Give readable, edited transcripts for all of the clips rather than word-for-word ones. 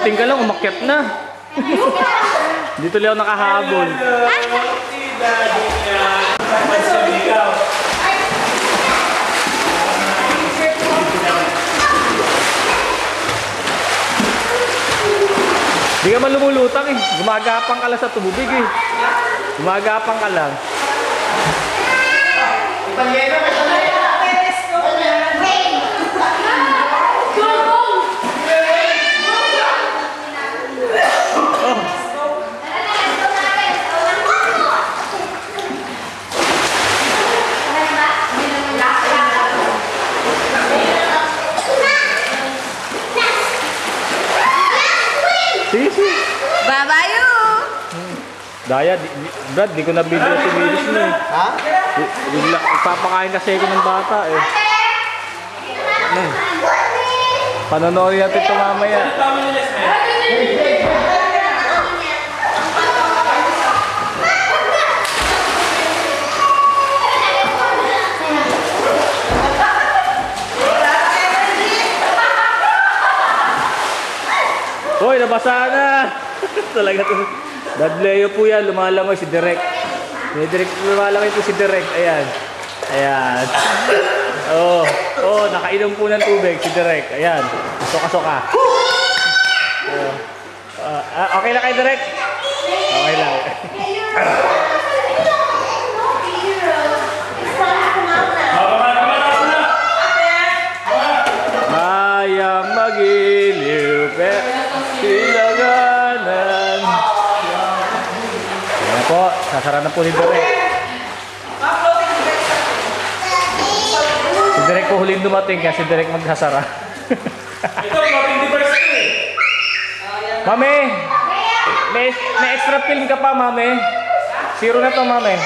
dumating ka lang, umakyat na. Dito lang ako nakahabol. Di ka man lumulutang eh. Gumagapang ka lang sa tubig eh. Gumagapang ka lang. Sisi. Babayo! Daya, Brad, di ko nabili si Willis mo eh. Ha? Ipapakain kasi ako ng bata eh. Panonood natin ito mamaya. Hoy, nabasa na! Talaga ito. Dadleo po yan, lumalangoy si Direk. Lumalangoy po si Direk. Ayan. Ayan. Oh, nakainom po ng tubig si Direk. Ayan. Soka-soka. Okay lang kay Direk? Okay lang. Mayang magiliw silaganan. Ayan po, sasara na po ni Direk. Si Direk po huling dumating kasi si Direk magsasara. Ito, maping diversity. Mami, may extra film ka pa, Mami. Zero na to, Mami.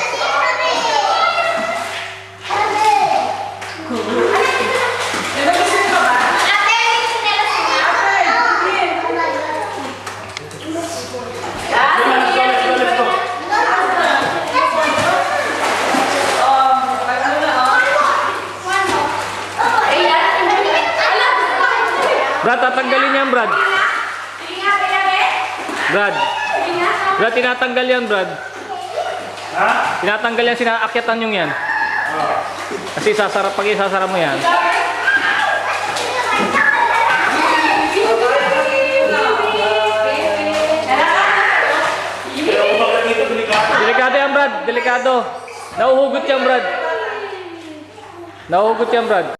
Brad, tatanggalin yan, Brad. Brad, tinatanggal yan, Brad. Ha? Tinatanggal yan, sinaakyatan yung yan. Kasi sasara, pag isasara mo yan. Delikado yan, Brad. Delikado. Nauhugot yan, Brad. Nauhugot yan, Brad.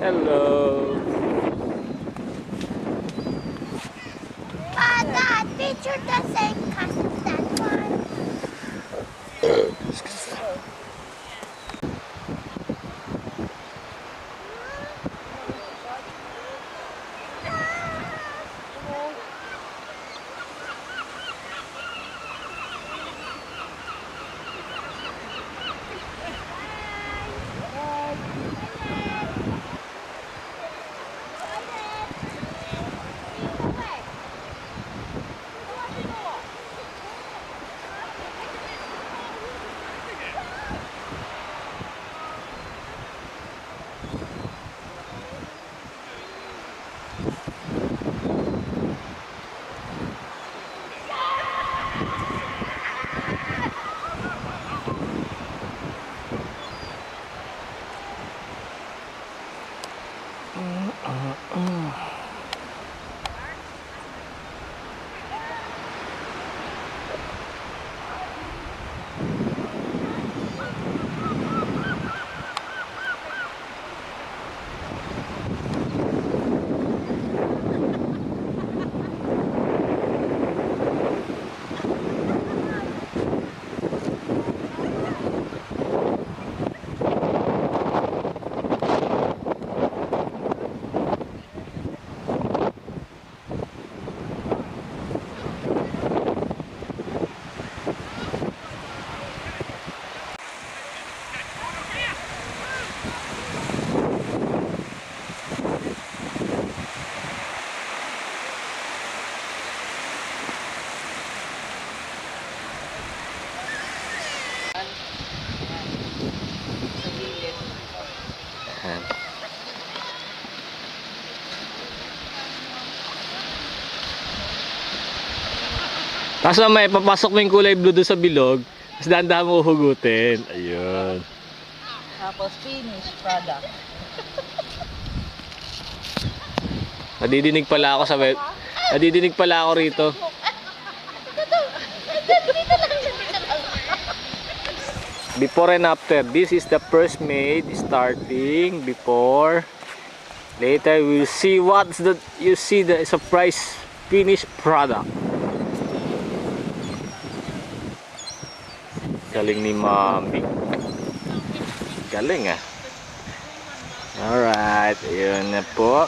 Hello. That picture doesn't cast that one. Tapos may papasok mo yung kulay blue doon sa bilog. Tapos dahan-dahan mo hugutin. Ayun. Tapos finish product. Nadidinig pala ako sa web. Nadidinig pala ako rito. Before and after. This is the first made starting before. Later we'll see what's the you see the surprise finished product. Galing ni Mami. Galing ah. Alright, ayun na po.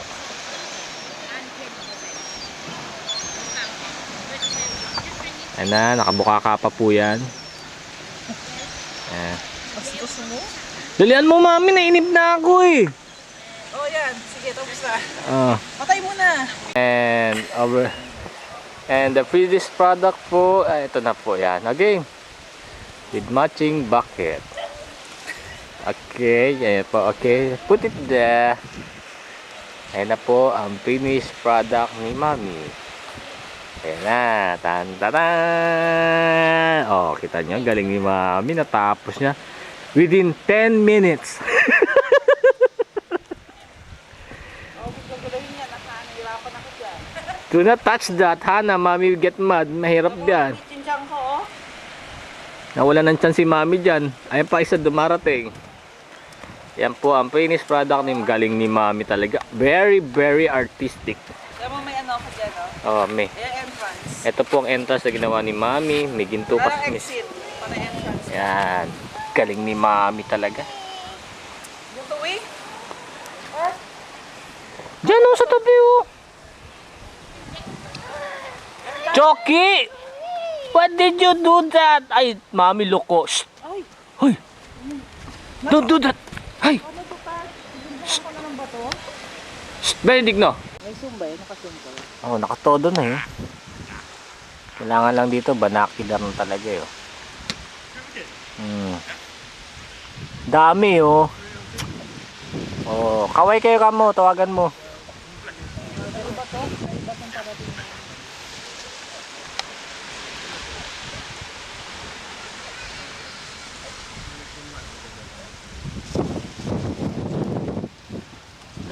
Ayan na, nakabuka ka pa po yan. Ayan. Gusto mo? Dalian mo Mami, nainip na ako eh. Oh yan, sige tapos na. Patay mo na. And the previous product po, ito na po yan. Again, with matching bucket. Okay, ayan po. Okay, put it there. Ayan na po ang finished product ni Mami. Ayan na. Tan-tan-tan. Oh, kita nyo. Galing ni Mami. Natapos niya within 10 minutes. Do not touch that, Hana. Mami will get mad. Mahirap yan. Chinchang ko, oh. Nawala ng chance si Mami dyan. Ayan pa isa dumarating. Yan po ang finished product ni galing ni Mami talaga. Very, very artistic. Alam mo may ano ko dyan, oh. Oh, may. Ayan, entrance. Ito po ang entrance na ginawa ni Mami. May ginto pa. Parang exit. Parang entrance. Yan. Galing ni Mami talaga. Yung tuwi? Diyan o sa tabi o. Chucky! What did you do that? Ay, Mami loko. Shh. Ay. Hoy. Don't do that. Ay. Shh. Benedicno. May sumba eh, nakasumba. Oh, nakatodo na eh. Kailangan lang dito, banakidar na talaga eh. Dami oh. Oh, kaway kayo kamo, tawagan mo.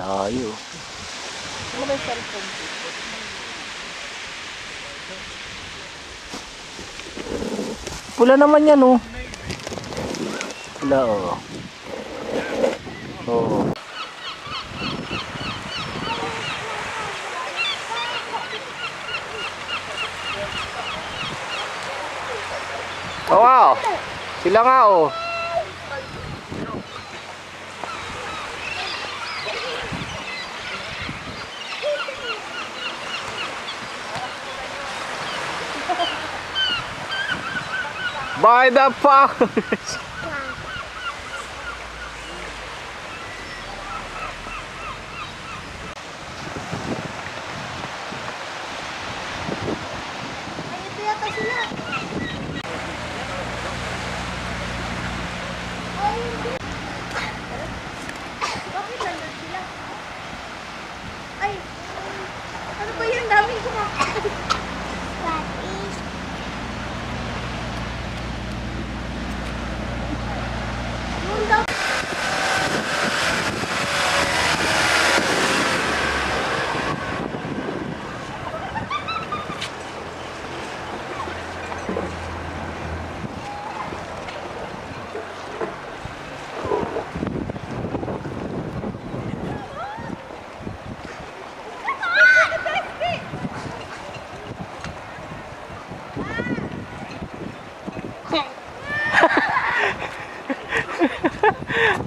Layo. Ano ba yung cellphone ko? Pula naman yan oh. Pula oh. Oh. Oh wow. Sila nga oh. By the powers. Ay, ito yata sila. Ay, hindi. Bakit nandun sila? Ay, ano ba yan? Daming kumakain. That is... Yung daw.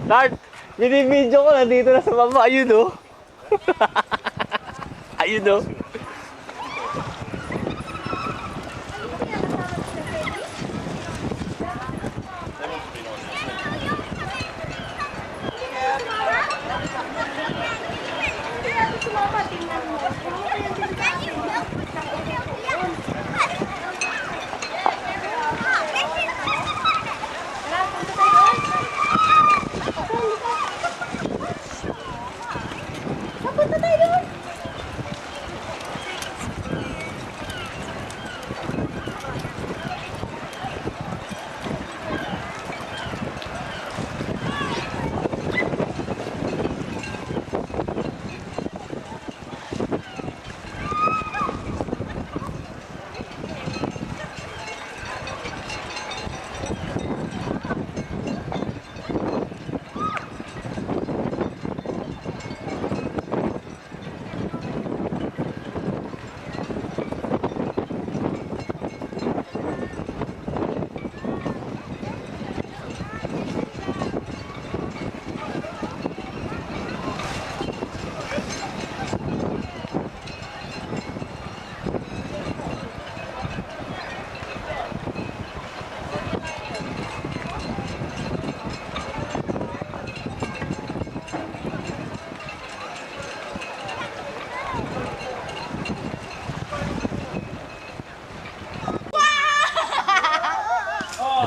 Lord, binibidyo ko na dito na sa baba. Ayun oh. Ayun oh.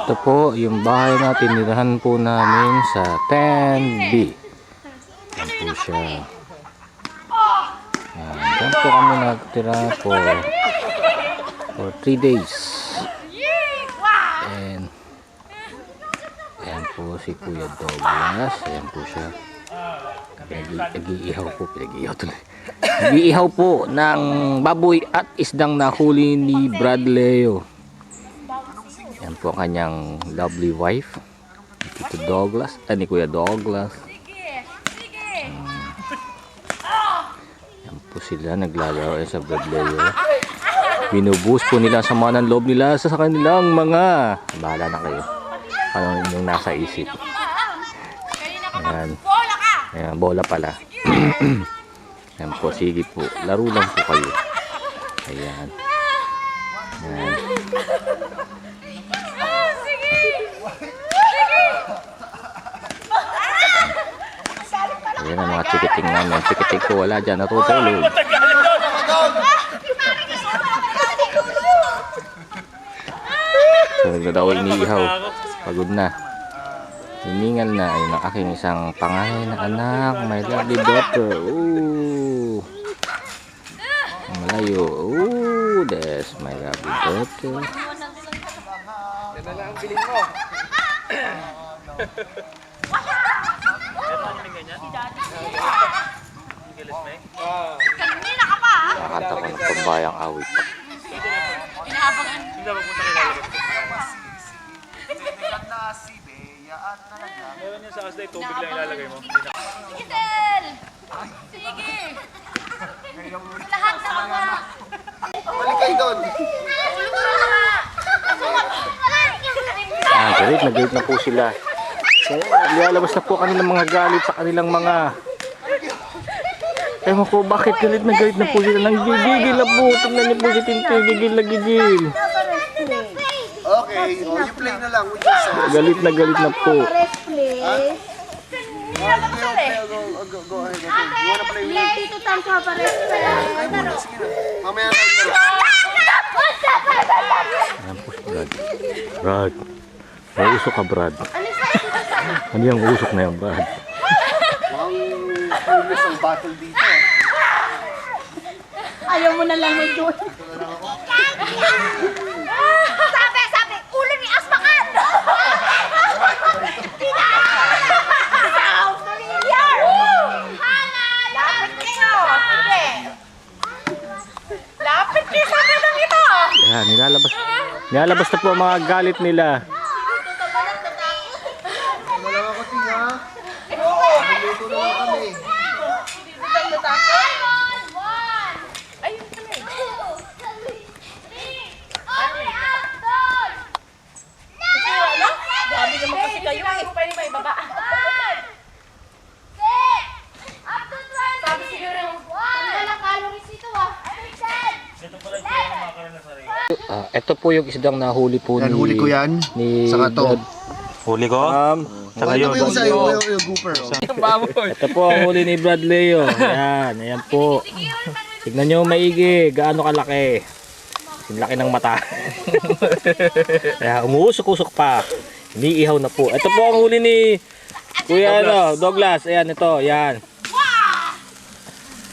Ito po yung bahay na tinirahan po namin sa 10B. Yan po siya. Diyan po kami nagtira for 3 days. And ayan po si Kuya Douglas. Ayan po siya. Nag-iihaw po. Nag-iihaw po ng baboy at isdang nahuli ni Brad Leo. Yan po ang kanyang lovely wife. Tito Douglas. Ni Kuya Douglas. Yan po sila naglalaro sa Brad Leo. Binubuhos po nila sa mga ng loob nila sa kanilang mga. Bahala na kayo. Ano yung nasa isip. Ayan. Ayan, bola pala. Ayan po, sige po. Laro lang po kayo. Ayan. Ayan. Ayan ang mga chikiting namin. Chikiting ko wala dyan. Natutulog. So, nagdadaw iniihaw. Pagod na. Hiningal na. Ayun ang aking isang pangahay na anak. My lovely daughter. Ooh. Malayo. Ooh. That's my lovely daughter. Yan na lang ang bilhin mo. Nakakanta ko ng pambayang awit. Meron yan sa kasday, tubig lang ilalagay mo. Idel! Sige! Lahat na mga... Balik kayo doon. Galit na po sila. Lialabas na po kanilang mga galit sa kanilang mga... Ewan ko bakit galit na po sila. Nanggigigil na po. Tingnan niyo po si Tintin. Gigil na gigil. Okay, oh, you play na lang with yourself. Galit na po. Go ahead, okay. You wanna play with me? Sige na. Mamaya tayo laro. Ayan po si Brad. Brad. May usok ka, Brad. Ano yung usok na yan, Brad? Ang furious ang battle dito. Ayaw mo na lang may doon. Sabi, ulo ni Asmakan! Sounds familiar! Lapit kayo! Sige! Lapit kayo sa ganang ito! Ayan, nilalabas na po ang mga galit nila. Wala lang ako tinga. Naluluto na lang kami. Grabe naman kasi kayo eh. Pwede ba ibaba? Sabi siguro, wala calories ito ah. Ito po yung isdang nahuli po Yan, huli ko yan. ni Saka to. Brad. Huli ko? Ito po yung sa'yo, yung gooper. Ito po ang huli ni Brad Leo. Ayan po. Tignan nyo maigi, gaano kalaki. Yung laki ng mata. Kaya umuusok-usok pa. Iniihaw na po. Ito po ang huli ni Kuya Douglas. Ayan, ito. Ayan.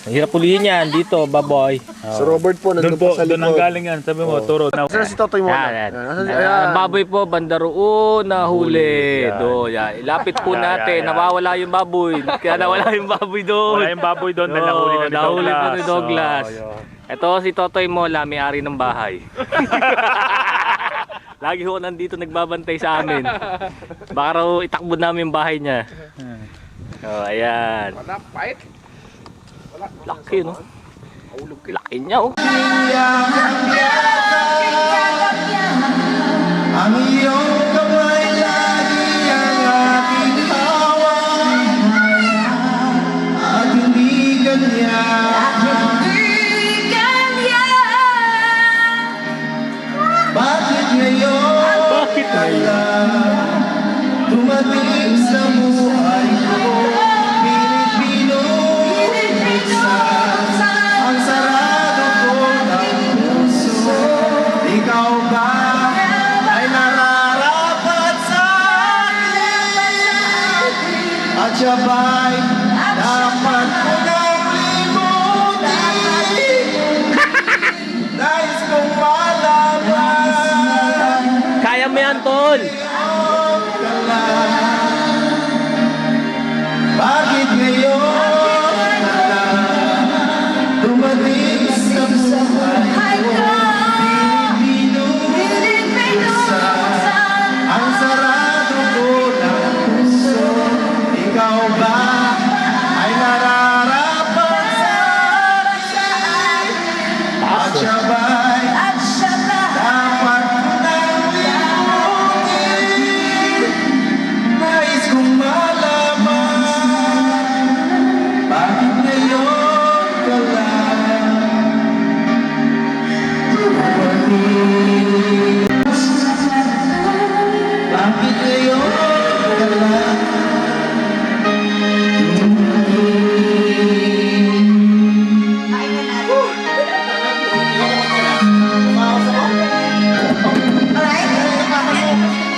Ang hirap pulihin yan. Dito, baboy. Si Robert po, Doon nandun po, po sa doon ang likod. galing yan. Sabi mo, turo. Saan si Totoy mo? Ayan. Ayan. Ang baboy po, banda roon, nahuli. Yan. Doon, yan. Ilapit po natin. Yan. Nawawala yung baboy. Kaya nawala yung baboy doon. Wala yung baboy doon dahil nahuli na ni Douglas. Nahuli po ni Douglas. Oh, yun. Ito si Totoy Mola, may-ari ng bahay. Lagi ho nandito nagbabantay sa amin. Baka raw itakbo namin yung bahay niya. Oh, ayan. Wala, fight. Laki, no? Laki niya, oh. Ang iyong kamay lagi ang aking hawak at hindi ganyan. Bakit ngayon? Bakit Kailan dumating sa buhay ko? Pilipino, minsan ang sarado ko ng puso. Ikaw ba ay nararapat? sabay, dapat ko nang limutin. Nais kong malaman, Kaya mo yan, Tol! ngayon ka lang. Bakit ngayon ka lang dumating sa buhay ko? Pilipino, ang sarado ko ng puso. Ikaw ba ay nararapat sa akin? At siya ba'y dapat ko nang limutin? Nais kong malaman, bakit ngayon ka lang dumating? Bakit ngayon ka lang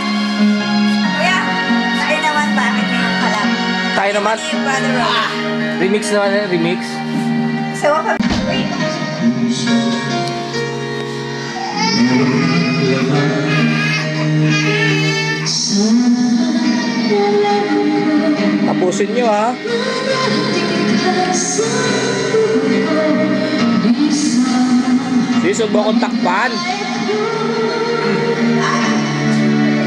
Kuya, tayo naman bakit ngayon ka lang? Tayo naman. Si Brother Rob. Remix naman yan, remix. So, wait. Tapusin nyo, ha? Sisog mo akong takpan.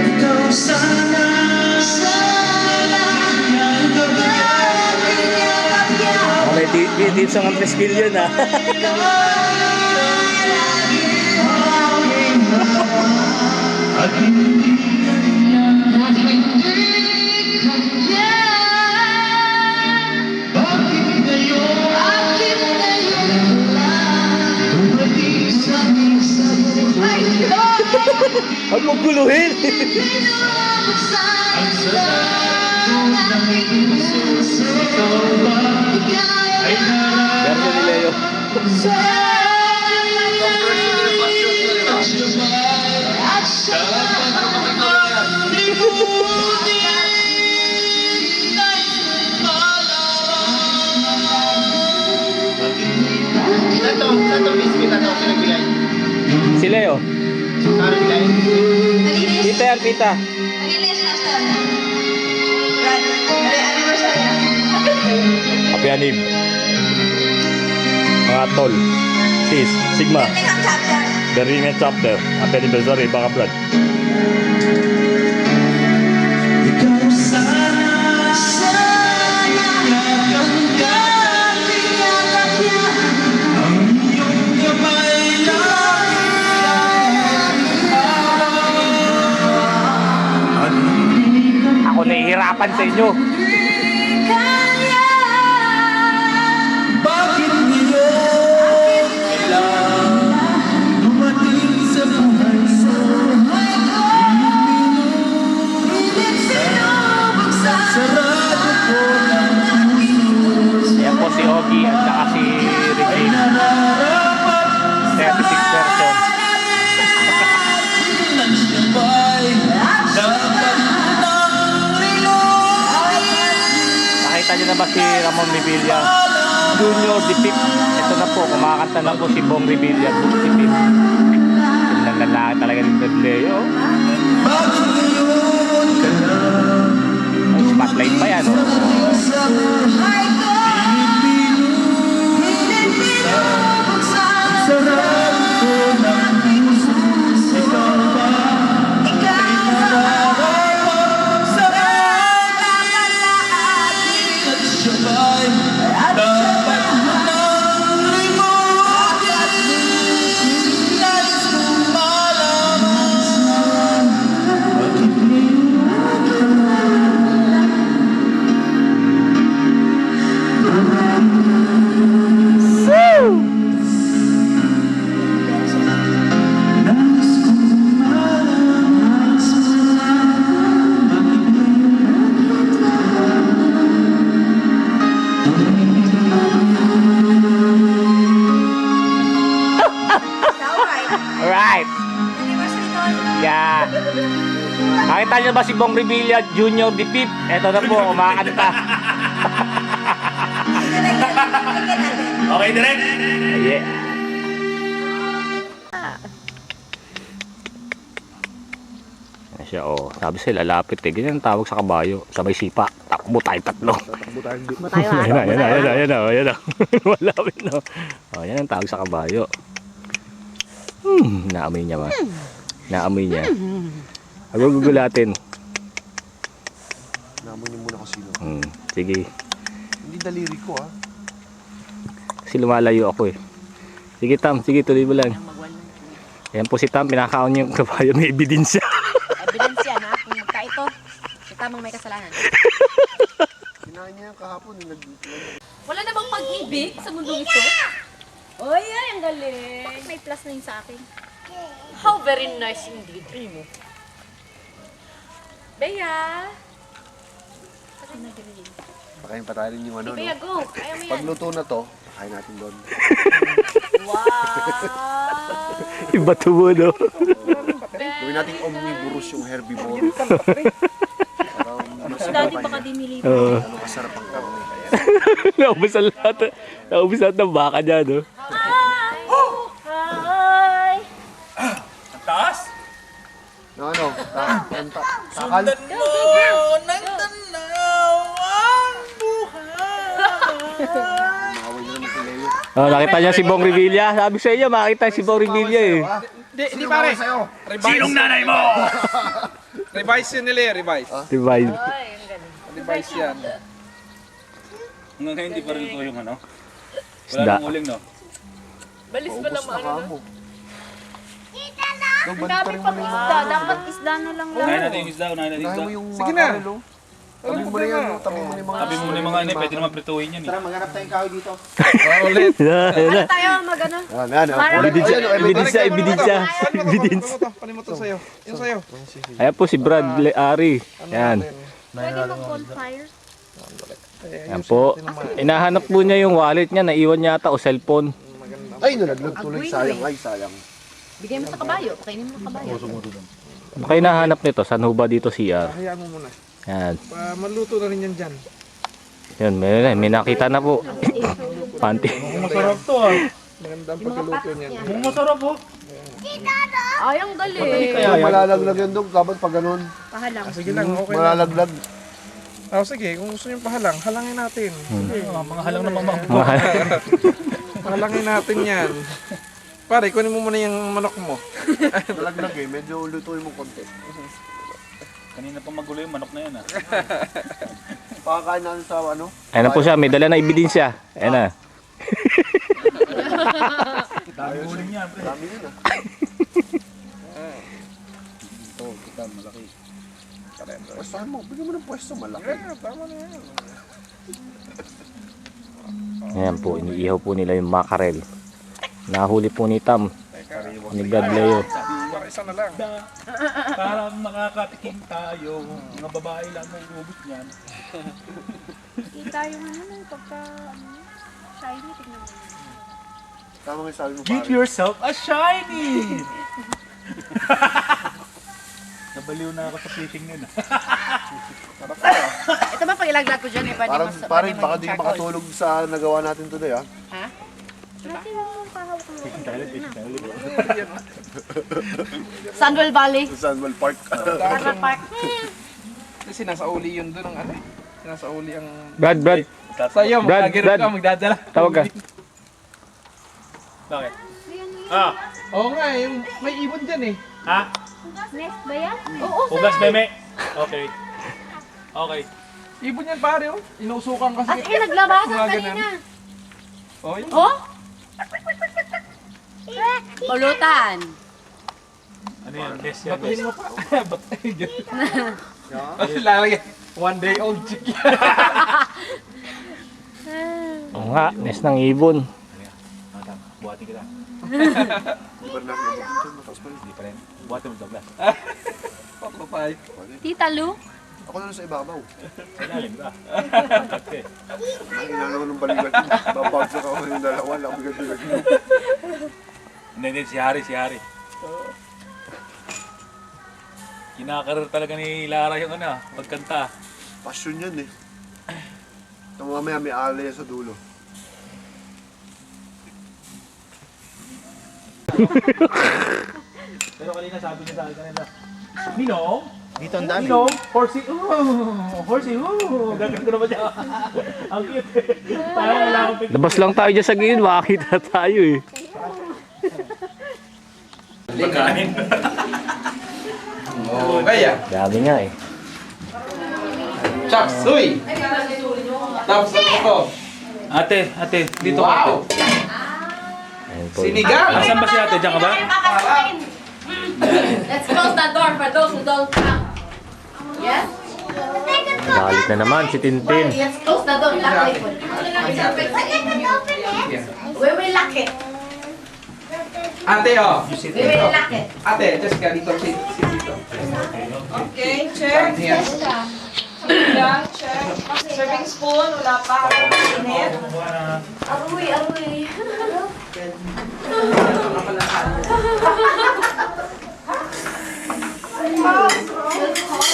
ikaw sana Oh, may tips ang skill yun, ha? at hindi bakit ngayon dumating sa buhay ko? Huwag mong guluhin! Ang sarado ng puso, ikaw ba ay Verso ni Leo. Si Leo. Malinis. Pita yan, pita. Malinis na sa Brother. Anniversary na. Happy Anim. Mga tol. Sis, Sigma. Pinang chapter. The Ring Chapter. Happy Anniversary, baka blood. ikaw sana ang iyong kamay at hindi ka Ako nahihirapan sa inyo. bakit ngayon kailang dumating sa buhay mo? Sarado ko ng puso. Yan po si Ogie at saka si Regine. Nararapat 36 version. ng sabay, dapat nang limutin. Nakita niyo na ba si Ramon Revilla? Junior the Fifth. Ito na po, kumakanta na po si Bong Revilla, the Fifth. Ang lalaki talaga ni Dad Leo. Bakit ngayon ka lang Ang spotlight pa yan, oh. sa buhay ko? Pilipino, sarado ko ng puso. Ikaw ba ay nararapat sa akin? At siya ba'y dapat mo nang limutin? Nais kong malaman, bakit ngayon ka nais kong malaman, bakit Alright. Alright. Anniversary nun. Yeah. Nakita niyo ba si Bong Revilla Jr. the Fifth? Eto na po, kumakanta. Okay, direct. Yeah. Ayan siya, oh. Sabi sila, lalapit eh. Ganyan ang tawag sa kabayo. Sa may sipa. Takbo tayo tatlo. Ayan na, ayan na. Malapit na. Oh, yan ang tawag sa kabayo. Naamoy niya ba? Naamoy niya. Agugulatin. Namoy niyo muna kung sino. Sige. Hindi daliri ko Kasi lumalayo ako eh. Sige Tam, sige tuloy mo lang. Ayan po si Tam, pinakaon niya yung kabayo. May ebidensya. Evidence yan ha, kung magka ito, tamang may kasalanan. Kinain niya kahapon. Wala na bang pag-ibig sa mundong ito? Oy, ay, ang galing. Bakit may plus na yun sa akin? How very nice indeed. Primo. Bea! Pakain pa tayo rin yung ano, no? Bea, go! Ayaw mo yan. Pagluto na to, pakain natin doon. Wow! Iba tubo, no? Gawin natin omnivorous yung herbivore. Mas Daddy baka dinilito. ano kasarap ang karne. Naubos ang lahat. Naubos lahat ng baka niya, no? Hi! Taas. No, ano? Takal. Nakaway na naman si Leo. Oh, nakita niya si Bong Revilla. Sabi sa iyo, makita si Bong Revilla eh. Hindi pare. Sinong nanay mo? Revise yun nila eh, revise. Divide. Revise yan. Hanggang ngayon hindi pa rin ito yung ano. Wala Isda. nang uling, no? Balis pa lang ano na. Dog, balik pa rin mo na yung Isda, dapat isda na lang lang. Unahin natin yung isda, unahin natin yung Unahin isda. mo yung Sige na. makarelo. Tabi mo na yan. Tabi mo na yung mga... Sabi mo na yung mga ano, pwede naman prituhin yan eh. Ulit. Yan. Tayo mag-ano? Ebidensya, ebidensya, ebidensya. Panin mo to sa'yo. Yung sa'yo. Ayan po si Brad Ari. Yan. Pwede mag-bonfire? Yan po. Inahanap po niya yung wallet niya. Naiwan yata o cellphone. Ay, nalaglag tuloy. Sayang. Ay, sayang. Bigay mo sa kabayo. Kainin mo sa kabayo. Ano kayo nahanap nito? Saan ho ba dito CR? Hayaan mo muna. Yan. Maluto na rin yan dyan. Yan, may nakita na po. Panty. Masarap to ah. Magandang pagkaluto niyan. Masarap oh. Ay, ang galing. Kaya malalaglag yan dog. Dapat pag ganun. Pahalang. Sige lang, okay lang. Malalaglag. Oh, sige, kung gusto niyo pahalang, halangin natin. Mga halang na mamang. Halangin natin yan. Pare, kunin mo muna yung manok mo. Nalaglag eh. Medyo lutuin mo konti. Kanina pa magulo yung manok na yan ah. Pakakain natin sa ano. Ayan na po siya. May dala na ebidensya. Ayan na. Dami uling yan. pre. Dami yun ah. Ito, kita, malaki. Pwestuhan mo. Bigyan mo ng pwesto. Malaki. Tama na yan. Ayan po. Iniihaw po nila yung mackerel. Nahuli po ni Tam. Ni God Leo. Para isa na lang. Parang makakatikim tayo. Mga babae lang may ubus niyan. Kita yung ano na pagka shiny. Tignan mo. Tama nga yung sabi mo Give pare. yourself a shiny! Nabaliw na ako sa fishing nun ah. Ito ba pag ilaglag ko dyan eh, pwede Parang, mas... parang pwede baka maging di charcoal. makatulog sa nagawa natin today ah. Ha? Dati yung pahawak mo. Sandwell Valley. Sa Sanwell Park. Carver Park. Kasi nasa uli yun doon ang ano. Nasa uli ang... Brad. Sa'yo, Brad, magkagirip Brad. ka, magdadala. Tawag ka. Bakit? Ah! Oo nga, yung may ibon dyan eh. Ha? Nest ba yan? Oo, Ugas meme? Okay. Okay. Ibon yan pare oh. Inusukan kasi. At naglabasan Mga ganun. kanina. Oh, yun. Oh? Pulutan. Ano yan? Yes yan. Batuhin mo pa. Batuhin yun. Kasi lalagyan. One day old chick yan. Oo nga. Nest ng ibon. Buhati kita. Di ba na mataas pa rin? Hindi pa rin. Buhati mo Douglas. Papapay. Tita Lu? Ako na lang sa ibabaw. Sa ilalim ba? Okay. Ang inano ng balikat. Babagsak ako yung dalawa. Lang bigat-bigat mo. Hindi, si Hari. Kinakarir talaga ni Lara yung pagkanta. Passion yan eh. Ito mamaya may alay sa dulo. Pero kanina sabi niya sa akin kanina, Ninong? Dito ang dami. Ninong? Horsey? Horsey? Gagawin ko naman siya. Ang cute. Parang wala akong picture. Labas lang tayo dyan sa gilid, makakita tayo eh. Pagkain. Oh, kaya. Dami nga eh. Chop suey. Tapos ito. Ate, dito Wow. ka. Ayan po. Sinigang. Asan ba si ate? Diyan ka ba? Let's close the door for those who don't come. Yes? Galit na naman si Tintin. Let's close the door. Lock it. We will lock it. Ate, oh. We will lock it. Ate, Jessica, dito. Sit dito. Okay, check. Yes. Sinigang, check. Serving spoon, wala pa. Init. Aruy.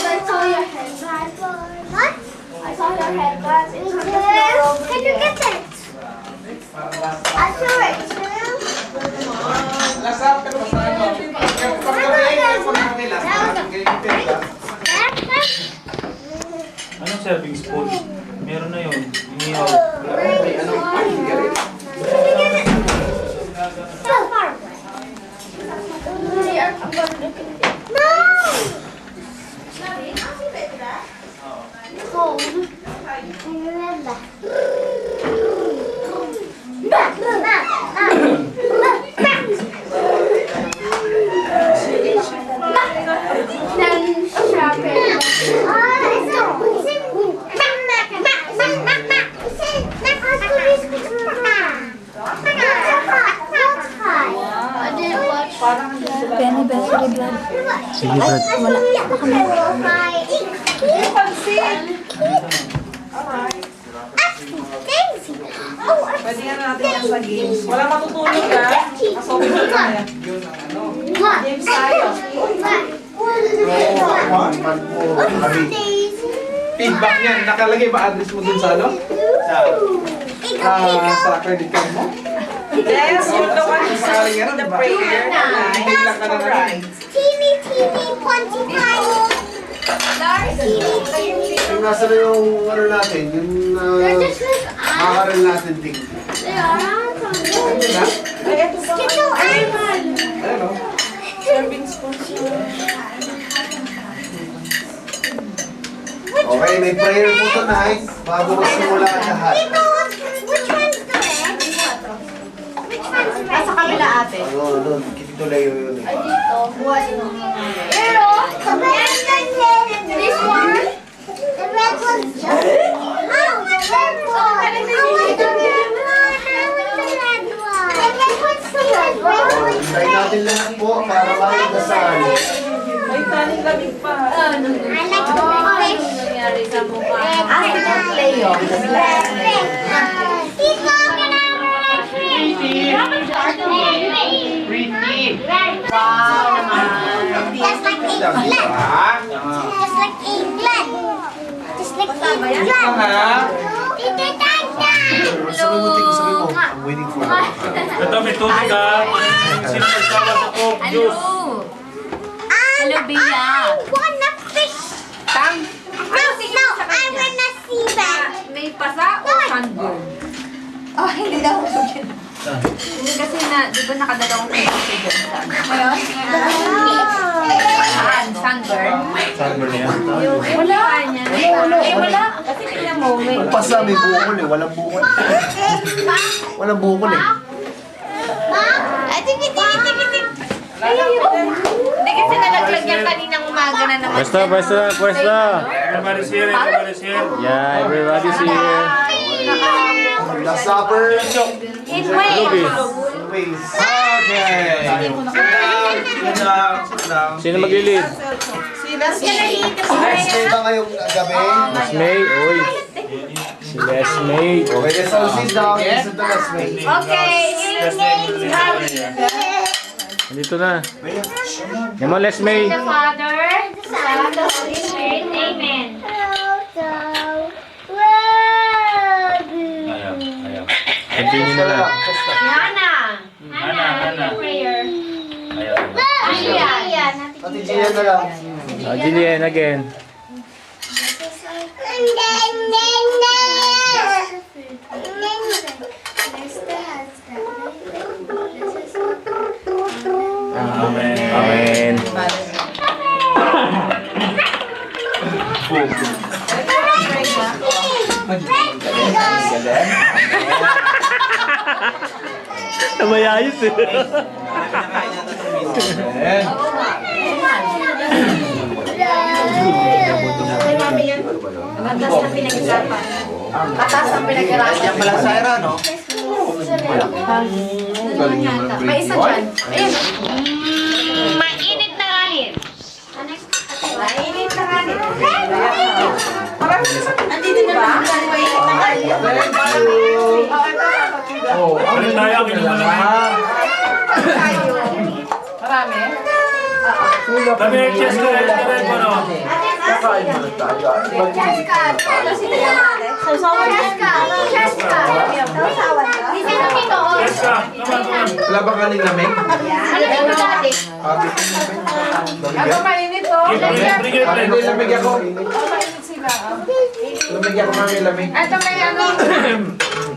I saw your headband. What? I saw your headband. Can you get it? I saw it too. Lasap ka pa sa ano. Anong serving spoon? Meron na yun. Inihaw. So far away. No! Cold. Remember. Then sharpen. I didn't watch. Penny Bakery Blood. Sige, Brad. Pwede nga natin yan sa games. Wala matutulog ka. Kasobin mo na yan. Games tayo. Feedback niyan. Nakalagay ba address mo dun sa ano? Sa credit card mo? Yes, you're the one who said Nakakalagay the rin, ba? prayer. Biglang ka na naman. Teeny, punchy tiny. Yung nasa na yung ano natin, yung makakaril natin ting. Ay, ito pa. Ayun o. Serving spoon siya. Okay, may prayer po tonight bago masimula ang lahat. Which one's the red? Which one's the red? Sa kabila ate. Ano, doon, kitituloy yun. This one? The red one's just... I want the red one! I want the red one! I want the red one! The red one's the red one! Try natin lahat po para makikasal. May taning lamig pa. I like the red fish. Nangyari sa mukha. I like Leo. Red fish. He's walking out of red fish. Wow, just like England. Just like England. Just like England. Ha? Tita Tata. Sabi mo, tingin sabi mo, I'm waiting for you. Ito, may tubig ka. Sino magsawa sa Coke juice? Hello, Bea. I wanna fish. No, I wanna see that. May pasa o sunburn? Oh, hindi daw. Kasi di ba nakadalawang kasi dyan sa ano? Sunburn? Sunburn yan. Wala. Wala. Kasi tingnan mo, may... Pasa, may bukol eh. Walang bukol. Walang bukol eh. I think it Hindi kasi nalaglag yan kaninang umaga na naman. Pwesto. Everybody's here, everybody's here. Yeah, everybody's here. Last supper. In Wales. Anyways. Okay. Sit down. Sino maglilid? Sina si... Stay ba ngayong gabi? Miss May? Uy. Si Miss May. Okay, let's all sit down. Listen to Miss May. Okay. Dito na. Come on, let's May. The Father, the Son, the Holy Spirit. Amen. Continue na lang. Hannah, prayer. Ate Gian na lang. Jillian again. Amen. Namayayos eh. Matas ang pinag-isapan. Matas ang pinag-aralan. Yan pala sa era, no? May isa dyan. Ayun. Mainit na kanin. Mainit na kanin. Andito na ba? Mainit na kanin. Ulit tayo, kinuha lang. Marami? Kami, chest ko rin, no? Kakain mo na tayo. Jessica, ito si Diana. Sausawan ka. Jessica. Sausawan ka. Hindi na dito. Chest ka, naman, naman. Wala ba kaning lamig? Alam mo dati. Ako mainit to. Bring it, Hindi, lamig ako. Mainit sila. Lamig ako, mami, lamig. Ito may ano.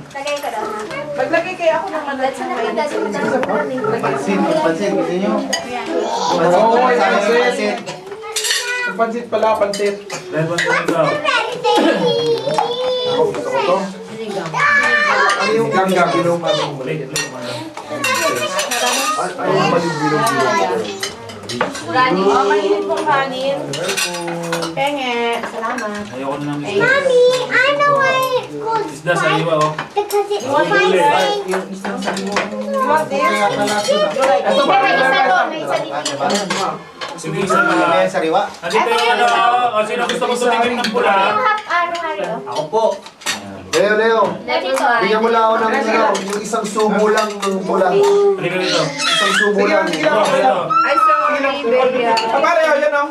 Lagay ka daw. Maglagay kayo ako ng malat sa mainit. Pansin, pansin. Gusto nyo? Oo, pansit. Pansit pala, pansit. Level to ikaw. Ako, gusto ko to. Ano yung ganggang? Bilong mami. Ano yung maling bilong? Kanin. Oh, mainit pong kanin. Penge. Salamat. Ayoko na namin. Mommy, I know why it's called Isda sa liwa, oh. because it's Huli. spicy. You want this? Ito ba? May isa doon, may isa dito. Sige, isa na lang. May sariwa. Nandito yung ano, o sino gusto mo tumingin ng pula? Ako po. Leo, Leo. Bigyan mo lang ako ng yung isang subo lang ng pula. Halika dito. Isang subo Sige, lang. sige Ito, lang. ito. Ay, sorry, baby. Ah, pare, oh, yan oh.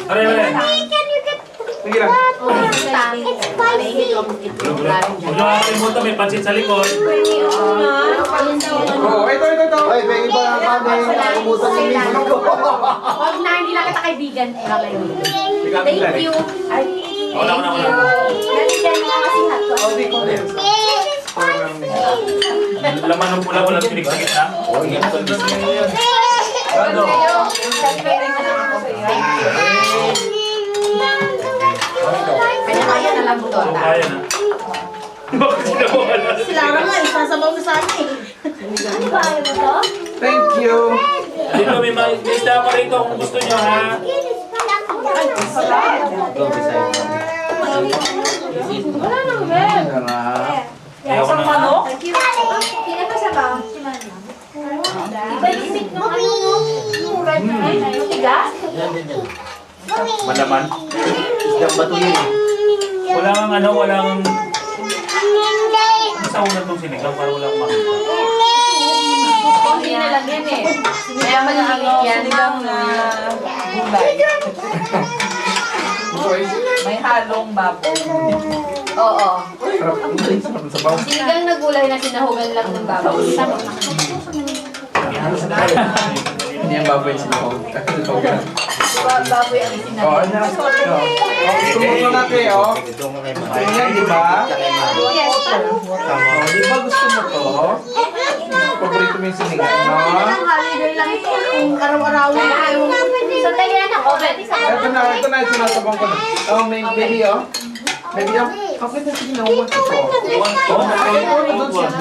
Pare, pare. Can you get Sige lang. it's spicy? Huwag nyo kakalimutan, may pansit sa likod. Oh, ito. Ay, bigyan pa ng kanin. Nakalimutan yung libo ko. Huwag na, hindi na kita kaibigan. Thank you. Ay, Wala ko na. nalagyan mo kasi hotdog. Laman ng pula, walang tinig sa gitna. Ano? Kanya-kaya na lang mo to. So, kaya na. Bakit sinawala? Ano ba ayaw mo to? Thank you. Dito, may isda pa rito kung gusto nyo, ha? Wala nang red. Ayoko na. Ano? Pinapasaba. Iba yung meat nung ano no? Red na yung tigas. Malaman. Isang bato yun. Wala kang ano, wala kang... Masaw na itong sinigang para wala kang makita. Hindi na lang yan eh. Kaya maliliit yan. Sinigang na gulay. May halong baboy. Oo. Sarap ng sabaw. Sinigang na gulay na sinahugan lang ng baboy. Hindi ang baboy sinahog. Baboy ang Oh, sinahugan. ano? Gusto mo natin, oh. Ganyan, di ba? Yes, paano? Oh, di ba gusto mo to? Paborito mo yung sinigang, no? Holiday lang ito. Araw-araw na yung... Sandali na ako. Ito na, sinasabang ko na. Oh, may baby, oh. Baby, oh. Okay na, sige na, what ito? Don't sit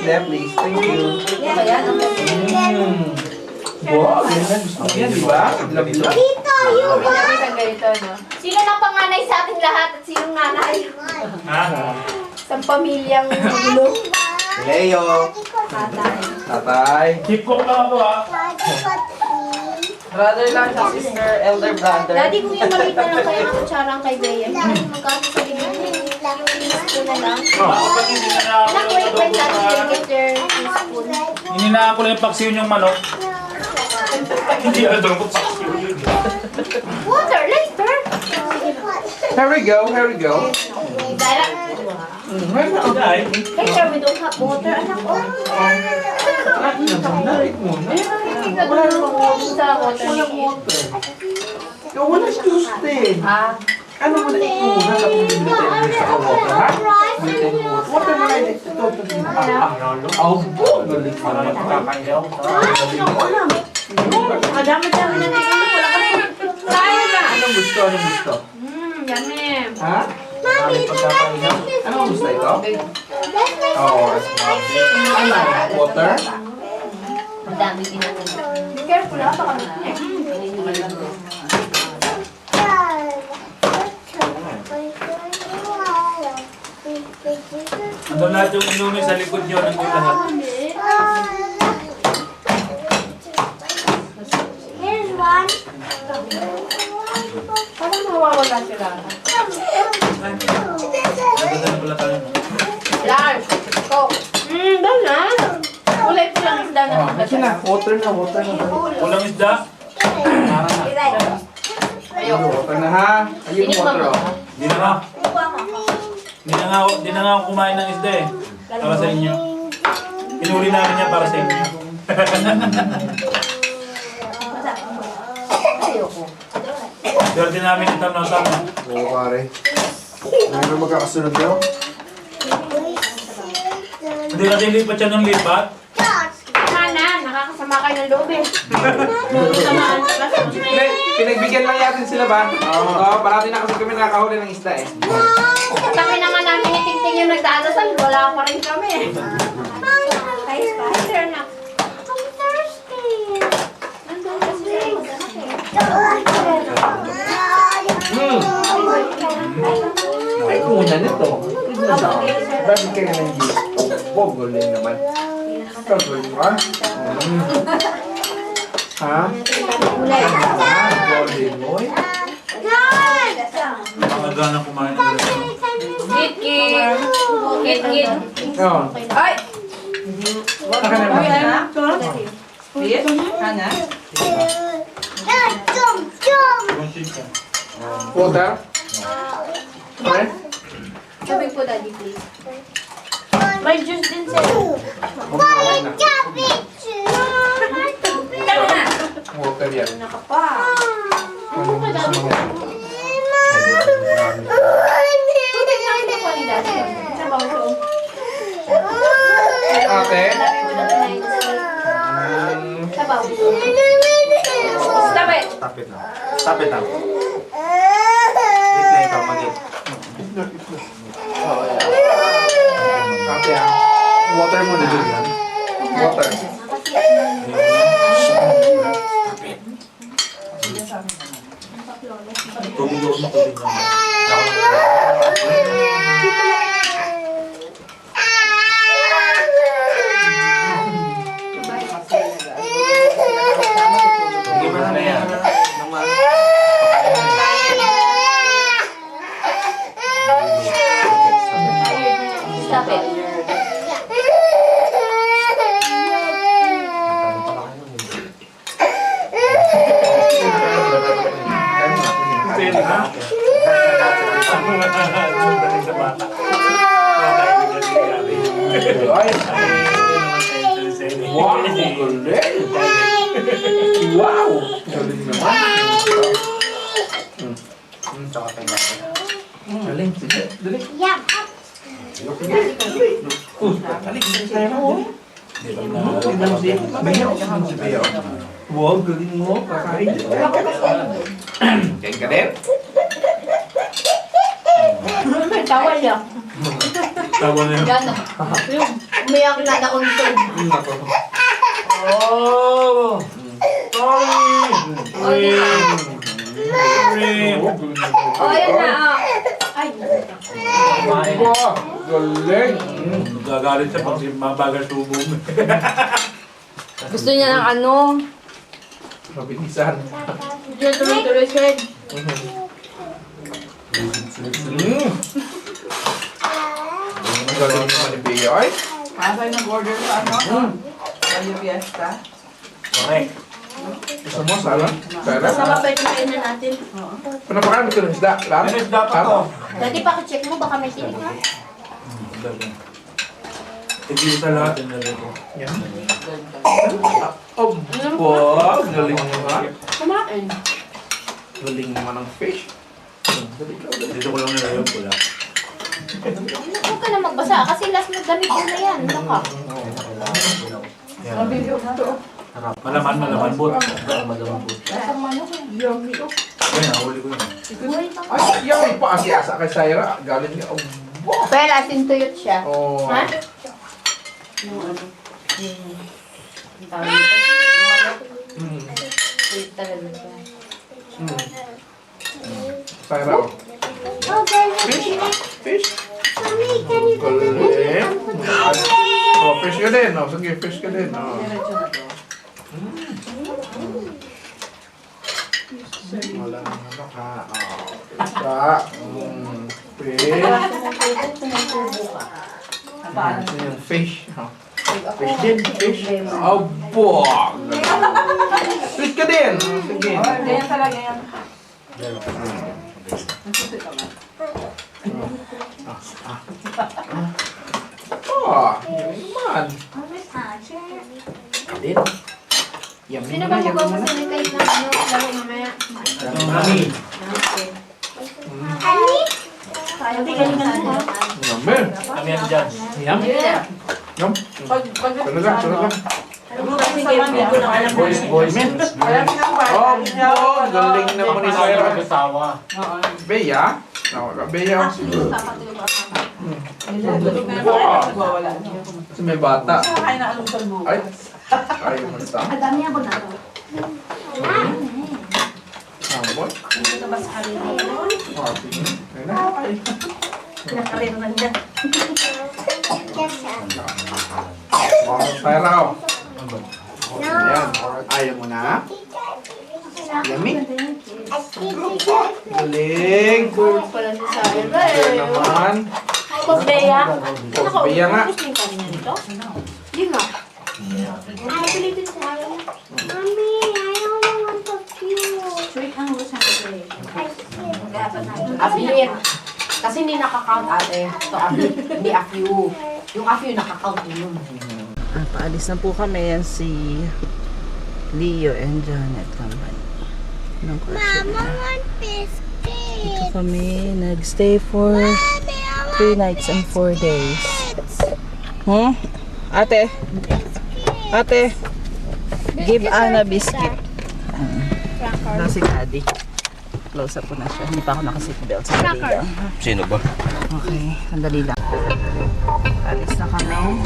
there, please. Thank you. Wow, ganyan. Gusto mo yan, di ba? Love. Dito, yung Ganito, no? Sino na panganay sa ating lahat at sinong nanay? Ha? Sa pamilyang gulo. Leo. Tatay. Keep cook lang ako, ha? Brother lang siya, sister, elder brother. Daddy, kung yung maliit na lang kayo ng kutsarang kay Bea. Magkano sa bigyan niyo? Yung teaspoon na lang. Kapag hindi ka na Anak, wait, daddy, get your teaspoon. Ininaan ko lang yung paksiw yung manok. Hindi na daw paksiw yun. Water, later. Here we go, here we go. Ay, Later, we don't have water. Anak ko. Narik muna. Wala namang water sa water. Walang water. Ikaw wala juice din. Ano mo na ikuna sa kung bibili tayo ng sa water, ha? Bibili tayo ng water. Water mo na yun. Ito. Oh, galing pa naman. Kakayaw. Madami-dami na nito. Wala ka rin. Tayo na. Anong gusto? Anong gusto? Yummy. Ha? Mommy, Anong gusto ito? that's my Oh, ano? Water? Madami din natin. Be careful ha. Baka ano lahat yung inumin sa likod nyo, nandun lahat. Here's one. parang mawawala sila. Nagdala pala tayo. Large. Coke. Doon na. Kulay po lang isda na. Sige na, water na, water na. Walang isda. Water na ha. Ayun yung water, oh. Di na nga. Di na nga ako kumain ng isda eh. Para sa inyo. Pinuri namin yan para sa inyo. Swerte namin yung tama-tama. Oo, pare. Ano na magkakasunod nyo? Hindi natin lipat siya ng lipat. Sana, nakakasama kayo ng loob eh. Samaan ka kasi. Pinagbigyan lang yatin sila ba? Oo, parati na kasi kami nakakahuli ng isda eh. Kami naman namin itingting yung nagdadasal. Wala pa rin kami eh. Ay, spider na. I'm thirsty. Nandun kasi. Ay, kuna nito. Bakit kayo ng juice? Oh, galing naman. Galing ba? Ha? Golden boy? Mga gana kumain ng ganito. Kit-kit. Kit-kit. Oo. Ay! Saka naman. Yes? Hana? Jump, jump. Water? Okay? Tubig po, Daddy, please. May juice din sa'yo. Bye, cabbage. Water yan. Naka pa. Ano yung gusto mo yan? Tubig lang ito po ni Daddy. Sa bawso. Ate? Sa bawso. Stop it! Tapit na. Tapit na. Wait na ikaw, mag-it. Oo, yan. Ate ah. Water mo na dyan yan. Water. Tubig ako matubig naman. Hindi ba na yan? Stop it. Sa'yo na. Dating sa bata. Ay! Wow! Galing! Wow! Galing naman. Tsaka tayo natin. Galing. Sige, dali. Yep. Dali, sige tayo na. Tignan mo siya. Bayaw. Tignan mo si Bayaw. Wow, galing mo. Kakain. Kain ka din? May tawal niya. Tawa na yun. Gano'n. Umiyak na nauntog. Nako. Oh! Sorry! O, di ba? Sorry! O, yan na. Ay. Wow, galing. Gagalit siya pag mabagal tubong. Gusto niya ng ano? Mabilisan. Diyan tuloy-tuloy siya. Galing naman ni Bayaw. Ay! Pasay ng border sa ano? Ay, fiesta. Correct. Gusto mo, Sarah? Sarah? Sama pa yung kainan natin. Panapakan ito ng isda. Lar? Meron dapat to. Dati pa check mo, baka may tinik na. Tigil sa lahat. Yan. Oh, galing mo nga. Kumain. Galing naman ng fish. Dito ko lang nilagay yung pula. Huwag ka na magbasa kasi last na damit mo na yan. Baka. Malaman bot. Lasang manok eh. Kaya nahuli ko yun. Ay, yan pa kasi asa kay Syra. Galing niya. Oh, wow. Well, asin tuyot siya. Oh. Ha? Yung ano? Yung tawag nito. Yung manok. Tuyot talaga siya. Syra, oh. Oh, there's a Fish? Fish? Mommy, can you put it Galing. in and put it Oh, fish ka din. Oh, sige, fish ka din. Oh. Wala nang ano ka. Oh, fish. Ito yung fish. Oh. Fish din, fish. Oh, boy. Fish ka din. Sige. Ganyan talaga yan. Oh, galing naman. Din. Yummy Sino mo ba na, yummy mo na. mag-facilitate na ano? Laro mamaya. Mami. Okay. Honey, Hindi galingan mo. Yummy. Kami ang judge. Yum. Yum. Talaga, talaga. Boys. Oh, galing naman ni Syra. Tawa. Beya? Beya. Wala. Kasi may bata. Kakain na almusal mo. Ay. Ayaw mo na. Madami ako na. Sambot. Dito ba sa kanila? Oh, sige. Ayun na. Nakalino na niya. Oh, Syra, oh. Ayan. Ayaw mo na. Yummy. Galing. Pala si Sarah Galing eh. naman. Beya. Beya nga. Gusto yung kanina nito? Hindi nga. Napilitin sa akin. Mommy, I only want a few. Sweet ang gusto ng population. I see. Affiliate. Kasi hindi nakakount ate. Ito hindi a few. Yung a few nakakount yun. Paalis na po kami. Yan si Leo and Janet Kampay. Mama, want biscuits. Ito kami nagstay for Mommy, I 3 nights and 4 days. Hmm? Ate? Ate? Give Anna biscuit. Wala si Daddy. Close up po na siya. Hindi pa ako naka-seatbelt. Sandali lang. Sino ba? Okay, sandali lang. Alis na kami.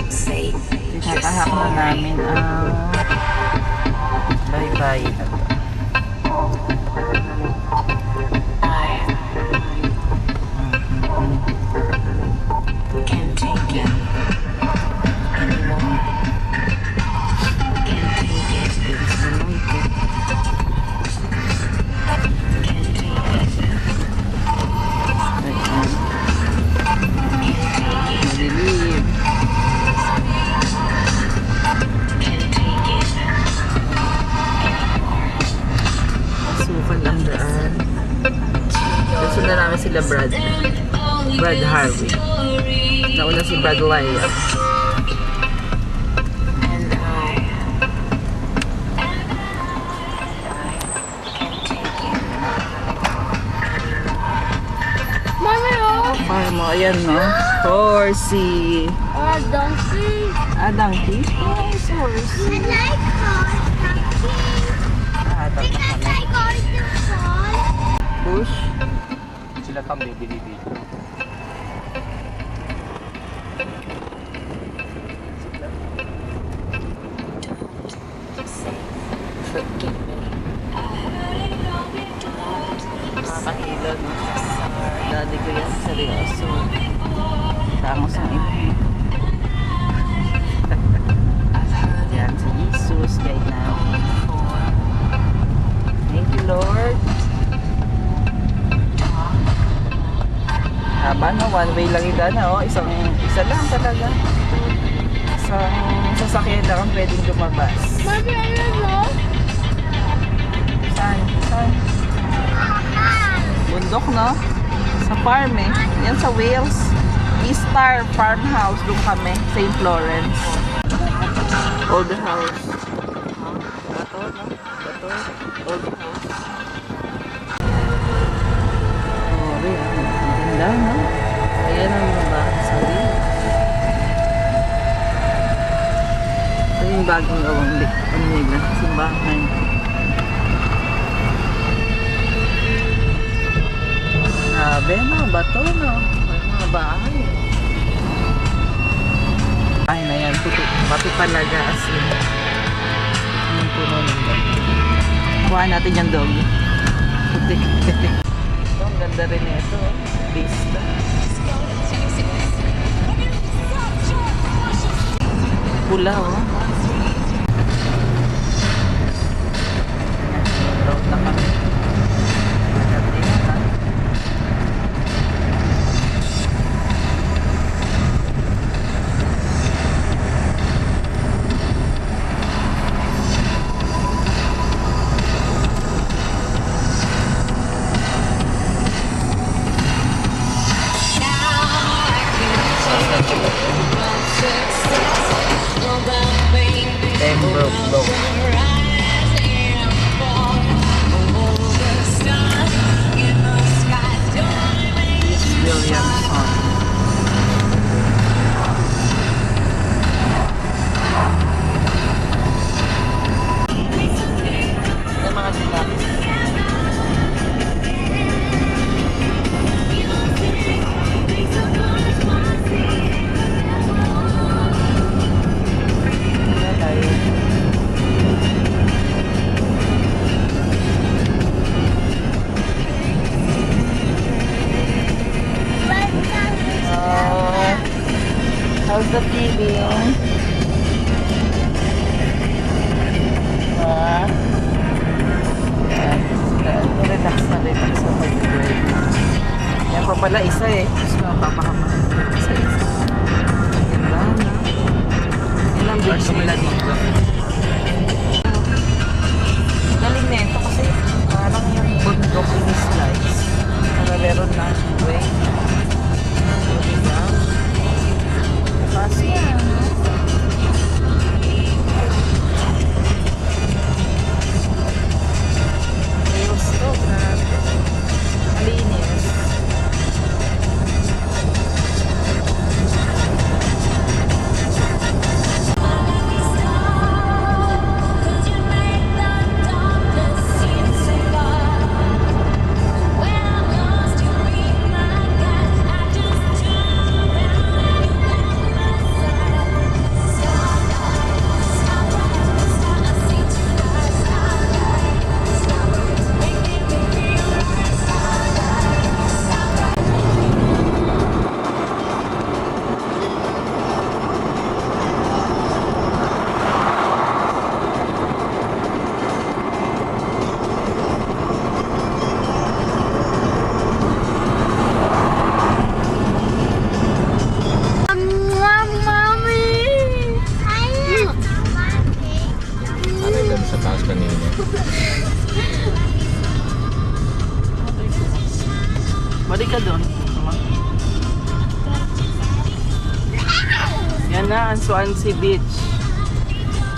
Safe. Tinatahak na namin ang bye-bye na to. Can't take it anymore. Can't take it. It's anointed. Can't take it. Madilim. Sukan lang daan. Nasundan namin sila Brad Harvey. Nauna si Brad Laya. Mommy, oh. Ay mo, ayan no. Horsey. Oh, donkey. Donkey? Yes, horsey. I like donkey. Nakatap na Because kami. I got the fall. Bush. Sila kang bibili. Nakakahila no. Daddy ko yan, seryoso. Tamos ang iba. Yan si Jesus kay namin. Thank you, Lord. Haba na, one way lang ida na, oh. Isa lang talaga. Isang sasakyan lang ang pwedeng lumabas. Mommy, I don't know. Saan? Saan? Bundok, no? Sa farm eh. Yan sa Wales. Eastar Farmhouse. Doon kami. St. Lawrence. Old house. Bato, no? Bato. Old house. Oh, yan. Ang ganda, no? Ayan ang mga bahay sa Wales. Ito yung bagong gawang nila. Simbahan. Grabe, mga bato, no? May mga bahay. Ay na yan, bato talaga as in. Ang puno ng bato. Kuha natin yung dog. Ito, ang ganda rin ito. Vista. Pula, oh. Road na kami. How's the feeling? Relax na sa pag-drive. Yan pa pala isa eh. Gusto ko papahama. Isa-isa. Ganda. Yan ang beach nila dito. Galing na ito kasi parang yung bundok in slides. Meron na way. Kasi ayos to, grabe. Malinis. Balik ka doon. Yan na ang Swansea Beach.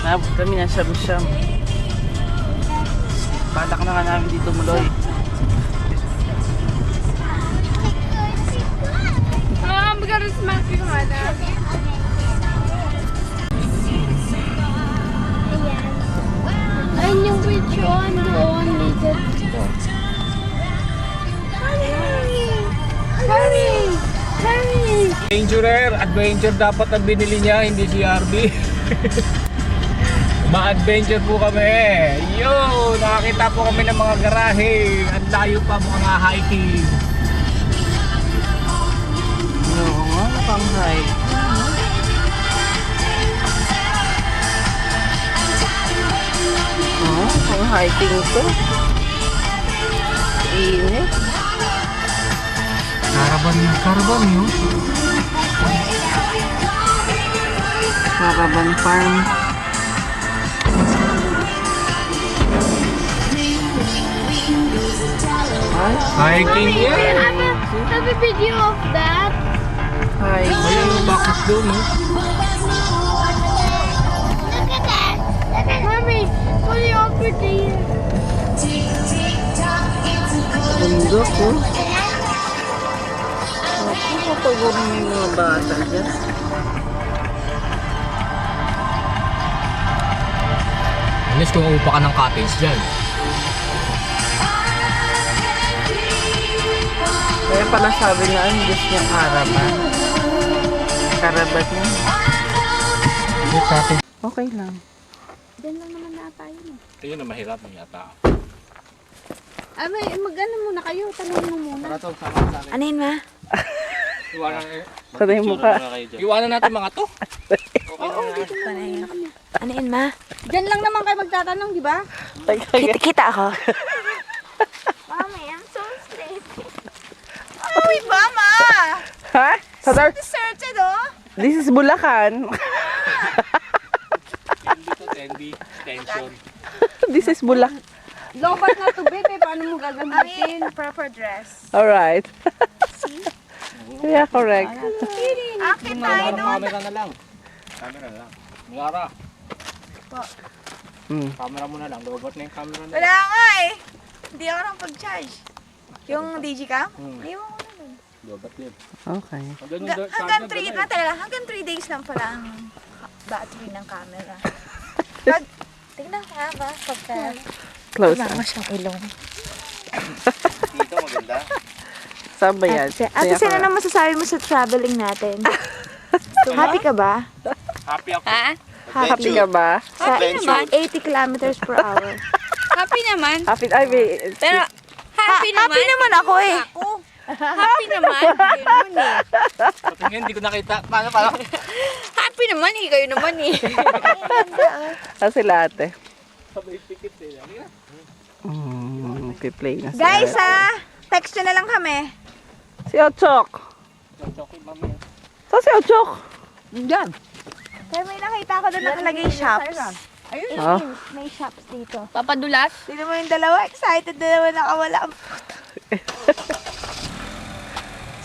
Nabot kami na Siyam-Siyam. Balak na nga namin dito muloy. Mom, we gotta smack your head out. I knew which one the only that. Hurry! Hurry! Adventure dapat ang binili niya, hindi si RB. Ma-adventure po kami. Yo, nakakita po kami ng mga garahe. Ang layo pa, mga hiking. Oo nga, pang-hike. Oo, pang-hiking to. Init. Caravan yun. Caravan Farm. Hiking yan. Have a video of that. Hi. Ayan yung bakit doon, no? Look at that. Look at Mommy, fully over there. Bundok, oh. Ako pagod may mga bata dyan. Alis kung upa ka ng cottage dyan. Kaya pala sabi nga, ang gusto niya caravan. Caravan niya. Okay lang. Diyan lang naman nata yun. Ayun na mahirap ng yata. Mag-ano muna kayo, tanong mo muna. Ano yun, ma? Sanay mo ka. Iwanan natin mga to. Ano yun, ma? Diyan lang naman kayo magtatanong, di ba? Kita ako. Mommy, I'm so sleepy. Uy, mama! Ha? Sadar? Deserted, oh! This is Bulacan. Tension. This is Bulacan. Lobat na to, babe. Paano mo gagamitin? Proper dress. Alright. Yeah, correct. Akit tayo doon. Camera na lang. Camera na lang. Ngara. Hmm. Camera mo na lang. Lobot na yung camera na Wala nga eh. Hindi ako nang pag-charge. Yung Digicam? Iwan ko na dun. Lobot yun. Okay. Hanggang 3 na talaga. Hanggang 3 days lang pala ang battery ng camera. Tingnan ka ba? Pagka Close. wala siyang ilong. Dito maganda. Saan ba yan? Ate, sino na masasabi mo sa traveling natin? Happy ka ba? Happy ako. Ha? Happy ka ba? Sa 80 kilometers per hour. Happy naman. Happy, ay, Pero, happy naman. Happy naman ako eh. Happy naman. Kayo naman eh. Patingin, hindi ko nakita. Paano? Happy naman eh. Kayo naman eh. sila ate. Sabay pikit eh. Piplay na sila. Guys text nyo na lang kami. Si Ochok. Chocolate mamaya. Saan si Ochok? Diyan. Pero may nakita ko doon nakalagay shops. Ayun, Ah. may shops dito. Papadulas? Tignan mo yung dalawa. Excited na naman nakawala.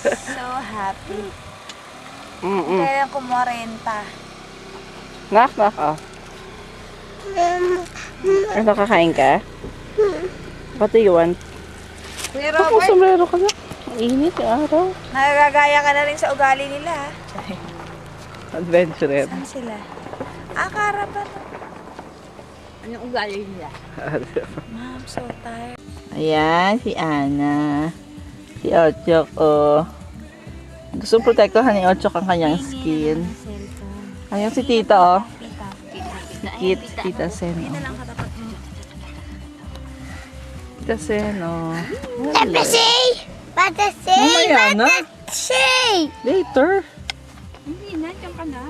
So happy. Kaya kumorenta. Knock, knock, oh. Ano, kakain ka? What do you want? Kuya Ako, Robert, sombrero ka na. Ang init yung araw. nagagaya ka na rin sa ugali nila. Adventurer. Saan sila? Karaban. Anong ugali nila? Mom, so tired. Ayan, si Ana. Si Ochok, oh. Gusto protektahan ni Ochok ang kanyang skin. Ayan si Tita, oh. Tita Sen, oh. Tita Sen, oh. Mamaya na. Later. Hindi na. Diyan ka na.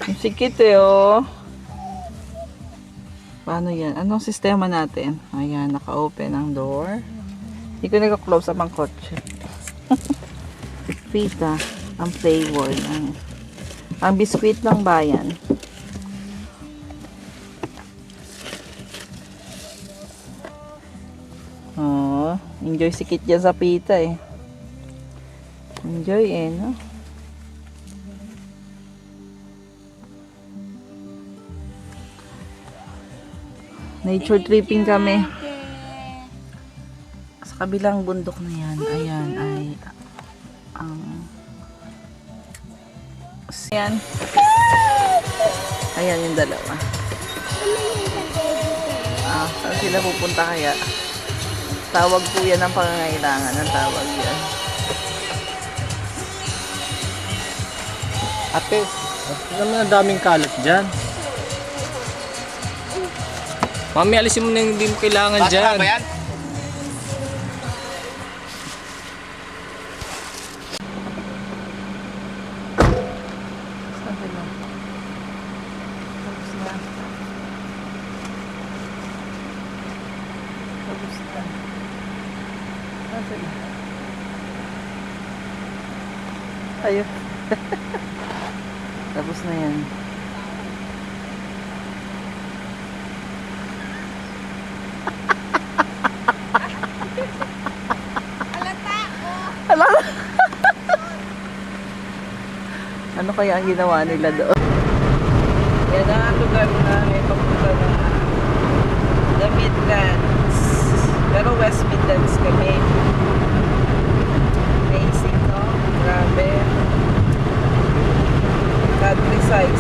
Yung sikit eh, oh. Paano yan? Anong sistema natin? Ayan, naka-open ang door. Hindi ko naka-close ang kotse. Pita, ang flavor. Ang biskwit ng bayan. Oh, enjoy sikit yan sa pita eh. Enjoy eh, no? Nature tripping kami. Sa kabilang bundok na yan, ayan, ay ang ayan. Ayan yung dalawa. Saan sila pupunta kaya? Tawag po yan ang pangangailangan ng tawag yan. Ate, naman ang daming kalat dyan. Mami, alisin mo na yung hindi mo kailangan dyan. Ba yan? Saan sila? Tapos na. Tapos na. Saan sila? Ayun. Tapos na yan. Alata! Ano kaya ang ginawa nila doon? Yan ang lugar na may papunta na the Midlands. Pero West Midlands kami. Amazing, no? Grabe. Countryside